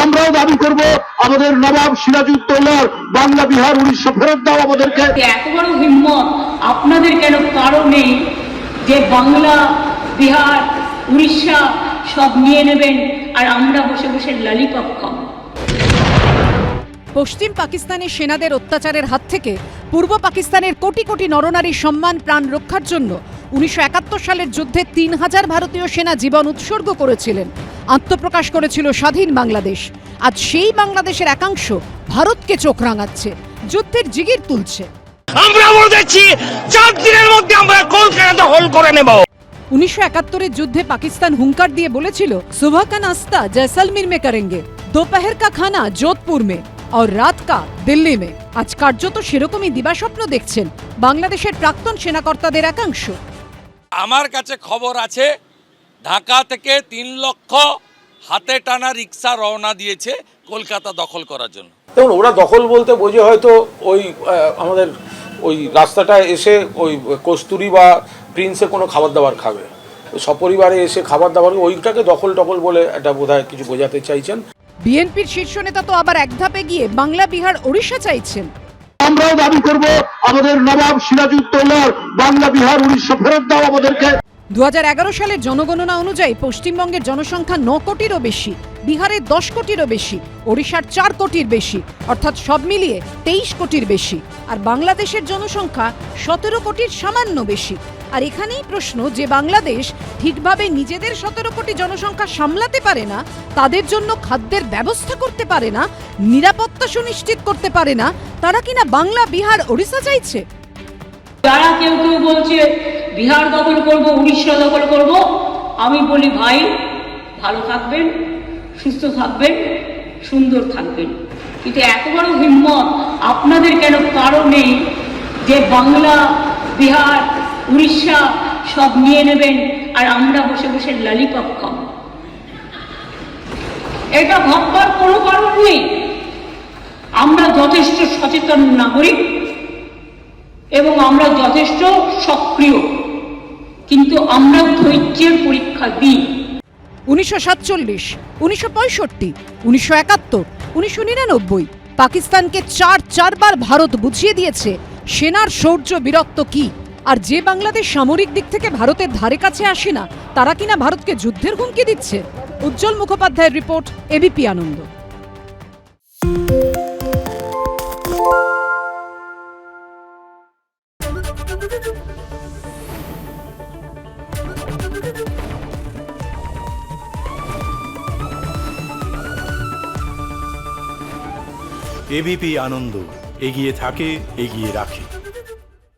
আমরাও দাবি করব আমাদের নবাব সিরাজউদ্দৌলার বাংলা বিহার উড়িষ্যা ফেরত দাও আমাদেরকে। এত বড় হিম্মত আপনাদের কেন কারো নেই যে বাংলা বিহার উড়িষ্যা সব নিয়ে নেবেন আর আমরা বসে বসে ললিপপ খাবো? পশ্চিম পাকিস্তানের সেনাদের অত্যাচারের হাত থেকে পূর্ব পাকিস্তানের কোটি কোটি নরনারীর সম্মান প্রাণ রক্ষার জন্য 1971 সালের যুদ্ধে 3000 ভারতীয় সেনা জীবন উৎসর্গ করেছিলেন। আত্মপ্রকাশ করেছিল স্বাধীন বাংলাদেশ। আজ সেই বাংলাদেশের একাংশ ভারতকে চোখ রাঙাচ্ছে, যুদ্ধের জিগির তুলছে। আমরা বলছি 4 দিনের মধ্যে আমরা কলকাতা দখল করে নেব। 1971 যুদ্ধে পাকিস্তান হুঙ্কার দিয়ে বলেছিল, সুবহ কা নাস্তা জয়সলমীর মে করেঙ্গে, দোপহর কা খানা যোধপুর মে और রাত কা দিল্লি মে। আজ কার্যত সেরকমই দিবাস্বপ্ন দেখছেন বাংলাদেশের প্রাক্তন সেনাকর্তাদের একাংশ। আমার কাছে খবর আছে ঢাকা থেকে 3 লক্ষ হাতে টানা রিক্সা রওনা দিয়েছে কলকাতা দখল করার জন্য। দেখুন, ওরা দখল বলতে বোঝে হয়তো ওই আমাদের ওই রাস্তাটায় এসে ওই কস্তুরি বা প্রিন্সে কোনো খাবার দাবার খাবে, সপরিবারে এসে খাবার দাবার, ওইটাকে দখল টখল বলে এটা বোধহয় কিছু বোঝাতে চাইছেন। বিএনপির শীর্ষ নেতা তো আবার এক ধাপে গিয়ে বাংলা বিহার ওড়িশা চাইছেন। আমরাও দাবি করব আমাদের নবাব সিরাজউদ্দৌলার বাংলা বিহার উড়িষ্যা ফেরত দাও আমাদেরকে। 2011 সালের জনগণনা অনুযায়ী পশ্চিমবঙ্গের জনসংখ্যা 9 কোটিরও বেশি, বিহারের 10 কোটিরও বেশি, ওড়িশার 4 কোটির বেশি, অর্থাৎ সব মিলিয়ে 23 কোটির বেশি। আর বাংলাদেশের জনসংখ্যা 17 কোটির সামান্য বেশি। আর এখানেই প্রশ্ন, যে বাংলাদেশ ঠিকভাবে নিজেদের 17 কোটি জনসংখ্যা সামলাতে পারে না, তাদের জন্য খাদ্যের ব্যবস্থা করতে পারে না, নিরাপত্তা সুনিশ্চিত করতে পারে না, তারা কিনা বাংলা বিহার ওড়িশা চাইছে? যারা কেউ কেউ বলছে বিহার দখল করব, উড়িষ্যা দখল করব, আমি বলি ভাই ভালো থাকবেন, সুস্থ থাকবেন, সুন্দর থাকবেন, কিন্তু এত বড় হিম্মত আপনাদের কেন কারো নেই যে বাংলা বিহার উড়িষ্যা সব নিয়ে নেবেন আর আমরা বসে বসে ললিপপ খাবো? এটা ভাববার কোনো কারণ নেই। আমরা যথেষ্ট সচেতন নাগরিক এবং আমরা যথেষ্ট সক্রিয়, কিন্তু আমরা ধৈর্যের পরীক্ষা দিই। 1947, 1965, 1971, 1999 পাকিস্তানকে চারবার ভারত বুঝিয়ে দিয়েছে সেনার শৌর্য বীরত্ব কি। আর যে বাংলাদেশ সামরিক দিক থেকে ভারতের ধারে কাছে আসে না, তারা কিনা ভারতকে যুদ্ধের হুমকি দিচ্ছে। উজ্জ্বল মুখোপাধ্যায়ের রিপোর্ট, এবিপি আনন্দ। এবিপি আনন্দ, এগিয়ে থাকে, এগিয়ে রাখে।